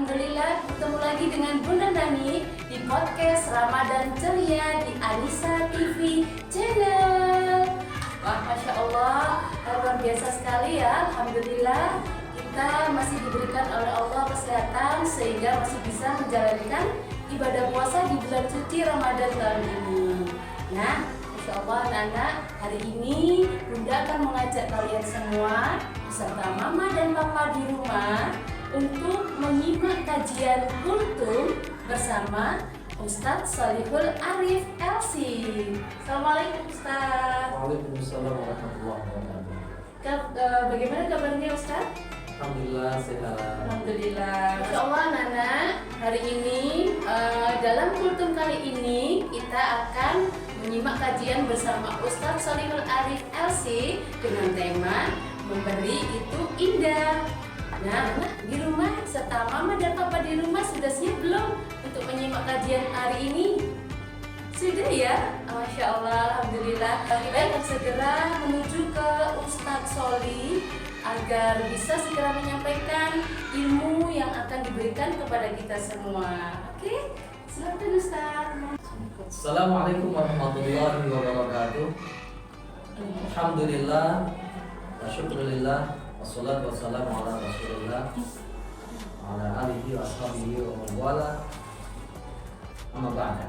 Alhamdulillah bertemu lagi dengan Bunda Nani di podcast Ramadan Ceria di Anissa TV Channel. Wah, Masya Allah, luar biasa sekali ya. Alhamdulillah kita masih diberikan oleh Allah kesehatan sehingga masih bisa menjalankan ibadah puasa di bulan suci Ramadan tahun ini. Nah, Masya Allah anak-anak, hari ini Bunda akan mengajak kalian semua beserta Mama dan Papa di rumah untuk menyimak kajian kultum bersama Ustadz Sholihul Arif LC. Assalamualaikum Ustadz. Waalaikumsalam warahmatullahi wabarakatuh. Bagaimana kabarnya Ustadz? Alhamdulillah sehat. Alhamdulillah. Masya Allah Nana, hari ini dalam kultum kali ini kita akan menyimak kajian bersama Ustadz Sholihul Arif LC dengan tema Memberi Itu Indah. Nah, di rumah serta Mama dan Papa di rumah sudah siap belum untuk menyimak kajian hari ini? Sudah ya? Masya Allah, Alhamdulillah. Kita akan segera menuju ke Ustadz Sholih agar bisa segera menyampaikan ilmu yang akan diberikan kepada kita semua. Oke? Silakan Ustadz. Assalamualaikum warahmatullahi wabarakatuh. Alhamdulillah wa syukurillah wassalatu wassalamu ala rasulillah wa ala alihi wa ashabihi wa mawala amma ba'da.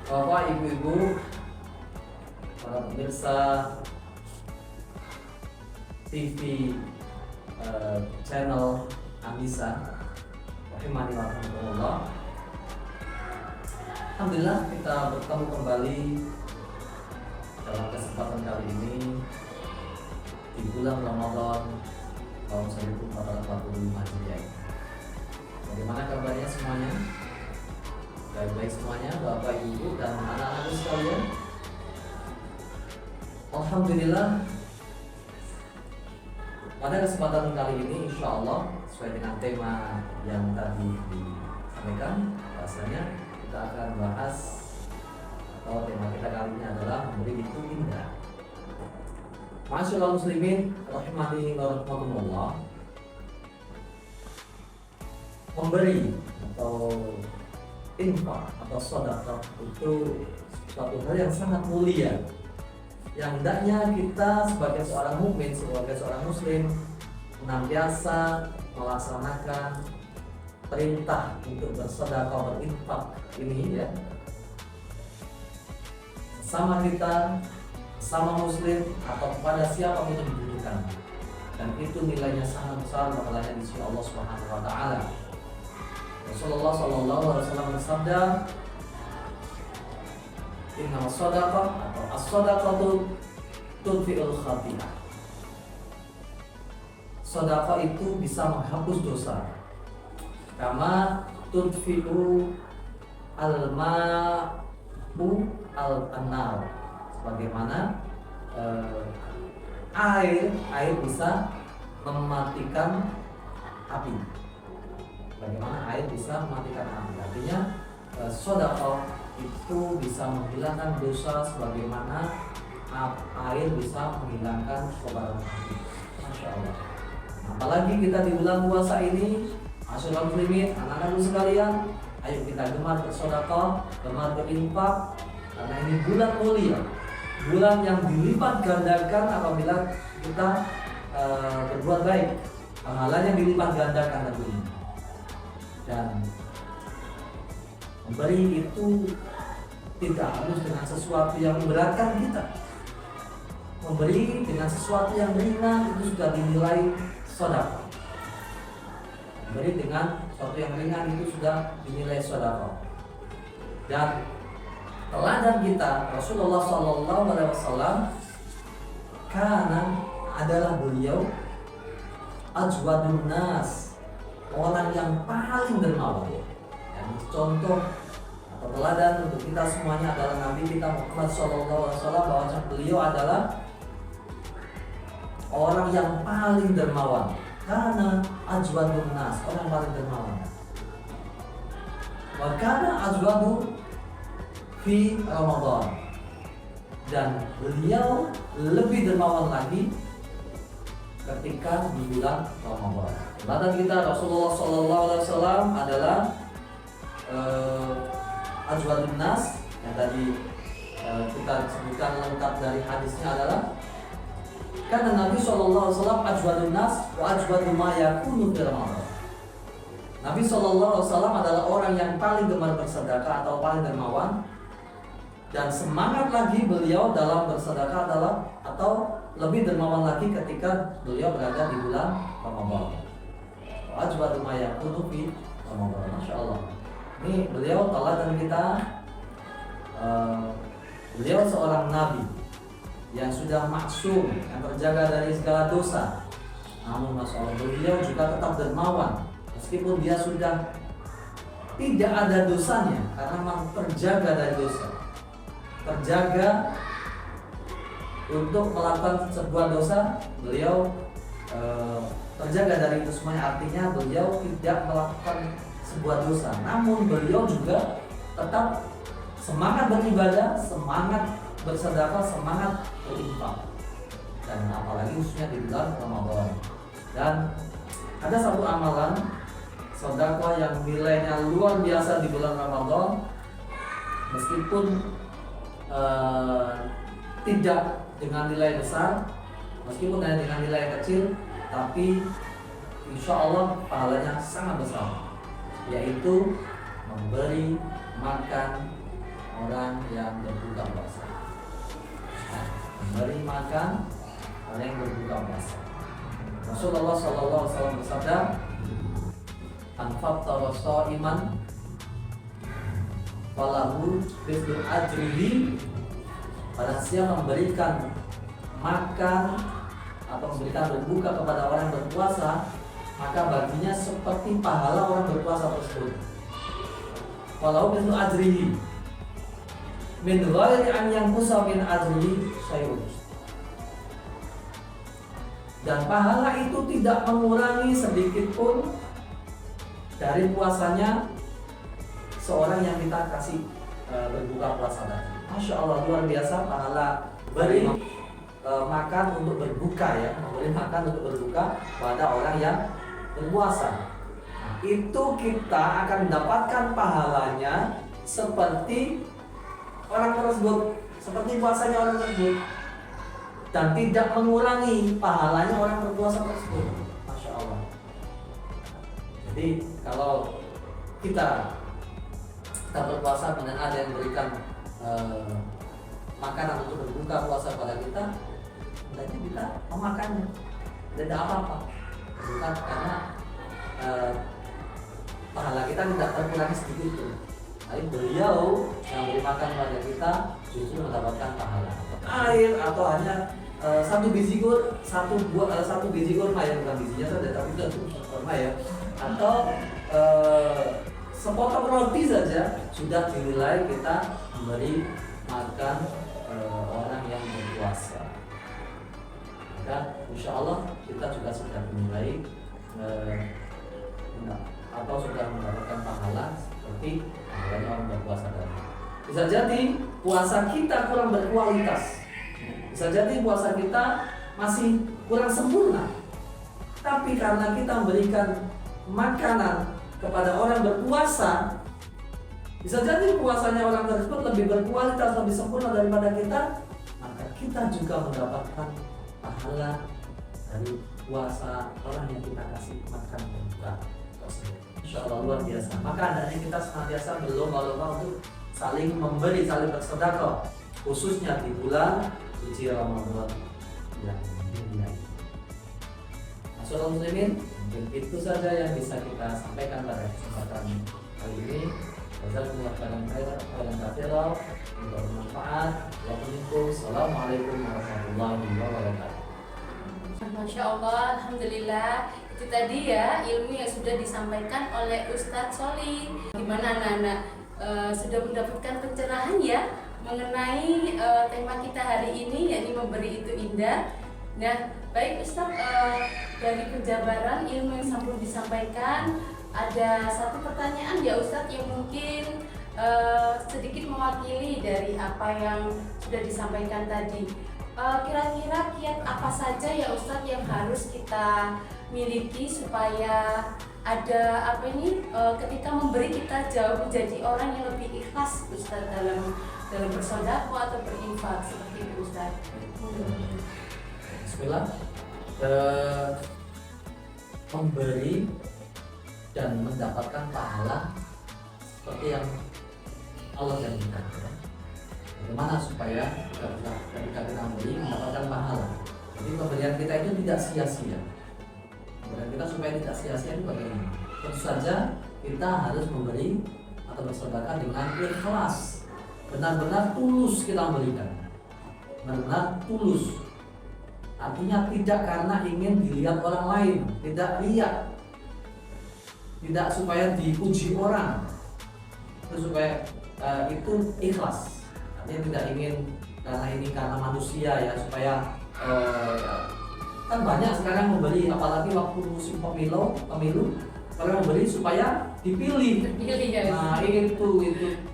Bapak, ibu-ibu, para pemirsa TV channel Anissa rahimani wa rahmatullah. Alhamdulillah kita bertemu kembali dalam kesempatan kali ini di bulan Ramadan tahun 1445 Hijriah. Bagaimana kabarnya semuanya? Baik-baik semuanya, Bapak, Ibu, dan anak-anak sekalian. Alhamdulillah, pada kesempatan kali ini insya Allah sesuai dengan tema yang tadi disampaikan, bahasanya kita akan bahas atau tema kita kali ini adalah memberi itu indah. Masyaallah muslimin rahimani wa rahmatullah. Memberi atau infak atau sedekah itu suatu hal yang sangat mulia, yang hendaknya kita sebagai seorang mukmin, sebagai seorang muslim senantiasa melaksanakan perintah untuk bersedekah, berinfak ini ya, sama kita, sama muslim atau kepada siapa pun yang dibutuhkan, dan itu nilainya sangat besar pahalanya di sisi Allah Subhanahu wa taala. Rasulullah sallallahu alaihi wasallam bersabda, "Inna as-sadaqah atau as-sadaqatu tudfi'ul khati'ah." Sedekah itu bisa menghapus dosa. Kama tudfi'u al-ma'u al-annar. Bagaimana air bisa mematikan api. Bagaimana air bisa mematikan api. Artinya sedekah itu bisa menghilangkan dosa sebagaimana air bisa menghilangkan kobaran api. Masya Allah. Apalagi kita di bulan puasa ini, masyaallah muslimin, anak-anak sekalian, ayo kita gemar bersedekah, gemar berinfak, karena ini bulan mulia, bulan yang dilipat gandakan apabila kita berbuat baik, pahalanya dilipat gandakan tentunya. Dan memberi itu tidak harus dengan sesuatu yang memberatkan kita. Memberi dengan sesuatu yang ringan itu sudah dinilai sedekah. Memberi dengan sesuatu yang ringan itu sudah dinilai sedekah. Dan teladan kita Rasulullah sallallahu alaihi wasallam karena adalah beliau ajwadun nas, orang yang paling dermawan. Yang contoh atau teladan untuk kita semuanya adalah Nabi kita Muhammad sallallahu alaihi wasallam, bahwa beliau adalah orang yang paling dermawan. Karena ajwadun nas, orang paling dermawan. Wa kana ajwadu fi Ramadan, dan beliau lebih dermawan lagi ketika di bulan Ramadan. Jembatan kita Rasulullah SAW adalah ajwadun nas, yang tadi kita sebutkan lengkap dari hadisnya adalah karena Nabi SAW ajwadun nas wa ajwadu ma yakunu fi Ramadan. Nabi SAW adalah orang yang paling gemar bersedekah atau paling dermawan, dan semangat lagi beliau dalam bersedekah adalah atau lebih dermawan lagi ketika beliau berada di bulan Ramadan. Ajwadu ma yakunu fi Ramadan. Masya Allah. Ini beliau teladan kita. Beliau seorang nabi yang sudah maksum, yang terjaga dari segala dosa. Namun Masya Allah, beliau juga tetap dermawan meskipun dia sudah tidak ada dosanya, karena memang terjaga dari dosa, terjaga untuk melakukan sebuah dosa. Beliau terjaga dari itu semuanya, artinya beliau tidak melakukan sebuah dosa, namun beliau juga tetap semangat beribadah, semangat bersedekah, semangat berinfak, dan apalagi khususnya di bulan Ramadan. Dan ada satu amalan sedekah yang nilainya luar biasa di bulan Ramadan, meskipun tidak dengan nilai besar, meskipun hanya dengan nilai kecil, tapi insya Allah pahalanya sangat besar, yaitu memberi makan orang yang berbuka puasa. Memberi makan orang yang berbuka puasa. Rasulullah SAW bersabda, "Anfattara sha'iman falahu mithlu ajrihi." Pada siapa memberikan makan atau memberikan berbuka kepada orang yang berpuasa, maka baginya seperti pahala orang berpuasa tersebut. Falahu mithlu ajrihi min ghairi an yanqusa min ajrihi syai'un. Dan pahala itu tidak mengurangi sedikit pun dari puasanya seorang yang kita kasih berbuka puasa tadi. Masya Allah, luar biasa pahala beri makan untuk berbuka, ya, memberi makan untuk berbuka pada orang yang berpuasa. Nah, itu kita akan mendapatkan pahalanya seperti orang tersebut, seperti puasanya orang tersebut, dan tidak mengurangi pahalanya orang berpuasa tersebut. Masya Allah. Jadi kalau kita berpuasa dan ada yang memberikan makanan untuk berbuka puasa pada kita, berarti kita memakannya, tidak ada apa-apa, bukan karena pahala kita tidak terkurangi sedikit pun. Tapi beliau yang memberi makan kepada kita justru mendapatkan pahala. Air atau hanya satu biji kurma, ya, bukan bijinya saja tapi satu kurma, ya, atau sepotong roti saja sudah dinilai kita memberi makan orang yang berpuasa. Maka insya Allah kita juga sudah dinilai atau sudah mendapatkan pahala seperti pahalanya orang berpuasa tadi. Bisa jadi puasa kita kurang berkualitas, bisa jadi puasa kita masih kurang sempurna, tapi karena kita memberikan makanan kepada orang berpuasa, bisa jadi puasanya orang tersebut lebih berkualitas, lebih sempurna daripada kita, maka kita juga mendapatkan pahala dari puasa orang yang kita kasih makan berbuka tersebut. Insya Allah luar biasa. Maka hendaknya kita senantiasa berlomba-lomba untuk saling memberi, saling bersedekah, khususnya di bulan suci Ramadan yang mulia ini. Masyaallah muslimin, mungkin itu saja yang bisa kita sampaikan pada kesempatan kali ini. Jazakumullah khairan katsiran, semoga bermanfaat. Wassalamualaikum warahmatullahi wabarakatuh. Masya Allah, alhamdulillah. Itu tadi ya ilmu yang sudah disampaikan oleh Ustadz Solih. Gimana anak-anak sudah mendapatkan pencerahan ya mengenai tema kita hari ini, yakni memberi itu indah. Nah, baik Ustadz, dari penjabaran ilmu yang sampai disampaikan, ada satu pertanyaan ya Ustadz yang mungkin sedikit mewakili dari apa yang sudah disampaikan tadi. Kira-kira kiat apa saja ya Ustadz yang harus kita miliki supaya ada ketika memberi kita jauh menjadi orang yang lebih ikhlas Ustadz dalam bersedekah atau berinfak seperti itu Ustadz. Bismillah. Memberi dan mendapatkan pahala seperti yang Allah janjikan. Bagaimana supaya ketika kita memberi mendapatkan pahala? Jadi pemberian kita itu tidak sia-sia. Pemberian kita supaya tidak sia-sia itu bagaimana? Tentu saja kita harus memberi atau bersedekah dengan ikhlas. Benar-benar tulus kita memberikan. Benar-benar tulus. Artinya tidak karena ingin dilihat orang lain, tidak riya, tidak supaya dipuji orang, itu supaya itu ikhlas. Artinya tidak ingin karena manusia ya, supaya kan banyak sekarang memberi, apalagi waktu musim pemilu orang memberi supaya dipilih. Ya. Nah itu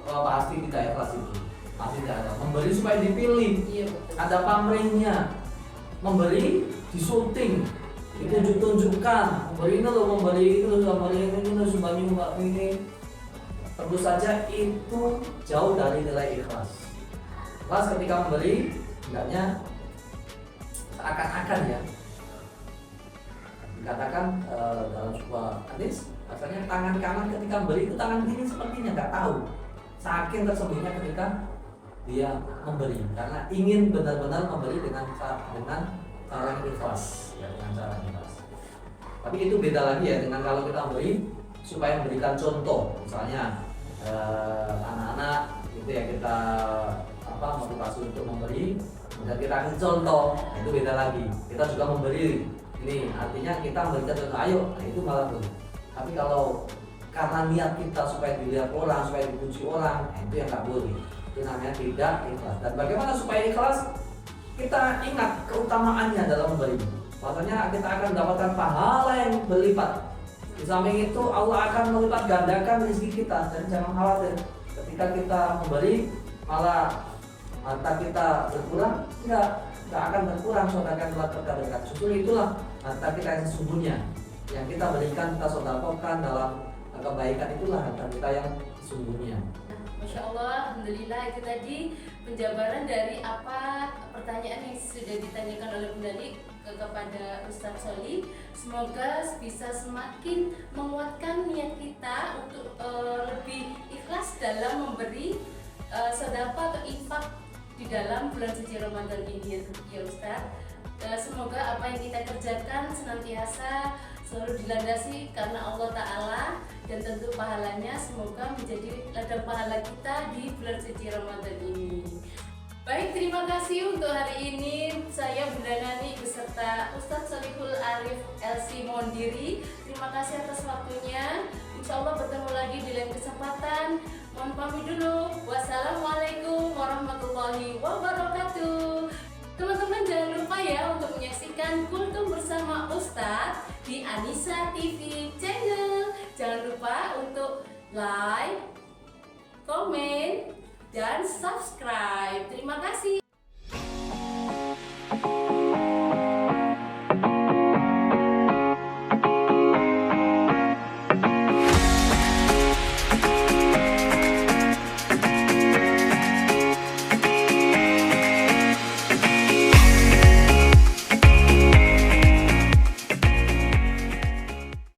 pasti tidak ikhlas itu, pasti tidak ada. Memberi supaya dipilih, Iya, ada pamrihnya. Memberi di syuting, ditunjuk-tunjukkan, memberi ini sumbang ini. Tentu saja itu jauh dari nilai ikhlas. Ikhlas ketika memberi, hendaknya seakan-akan ya. Dikatakan dalam sebuah hadis, asalnya tangan kanan ketika memberi itu tangan kiri sepertinya nggak tahu. Saking tersembunyinya ketika dia memberi, karena ingin benar-benar memberi dengan cara yang ikhlas, ya, dengan cara ikhlas. Tapi itu beda lagi ya dengan kalau kita memberi supaya memberikan contoh, misalnya anak-anak itu ya kita motivasi untuk memberi, kemudian kita kasih contoh, nah, itu beda lagi. Kita juga memberi, ini artinya kita memberikan contoh, ayo, nah, itu malah boleh. Tapi kalau karena niat kita supaya dilihat orang, supaya dipuji orang, nah, itu yang nggak boleh. Itu namanya tidak ikhlas. Dan bagaimana supaya ikhlas? Kita ingat keutamaannya dalam memberi. Maksudnya kita akan mendapatkan pahala yang berlipat. Di samping itu Allah akan melipat gandakan rezeki kita. Dan jangan khawatir ketika kita memberi malah harta kita berkurang, enggak akan berkurang. Sedekah telah terkadang. Justru itulah harta kita yang sesungguhnya, yang kita berikan, kita sedekahkan dalam kebaikan, itulah harta kita yang sesungguhnya. Masya Allah, Alhamdulillah, itu tadi penjabaran dari apa pertanyaan yang sudah ditanyakan oleh Bunda Dik kepada Ustadz Sholih. Semoga bisa semakin menguatkan niat kita untuk lebih ikhlas dalam memberi sedekah atau infak di dalam bulan suci Ramadan ini ya Ustadz. Semoga apa yang kita kerjakan senantiasa selalu dilandasi karena Allah Ta'ala, dan tentu pahalanya semoga menjadi ladang pahala kita di bulan suci Ramadan ini. Baik, terima kasih untuk hari ini. Saya Bunda Nani beserta Ustadz Sholihul Arif LC Mondiri. Terima kasih atas waktunya. Insya Allah bertemu lagi di lain kesempatan. Mohon pamit dulu. Wassalamualaikum warahmatullahi wabarakatuh. Teman-teman jangan lupa ya untuk menyaksikan Kultum bersama Ustadz di Anissa TV channel. Jangan lupa untuk like, komen, dan subscribe. Terima kasih.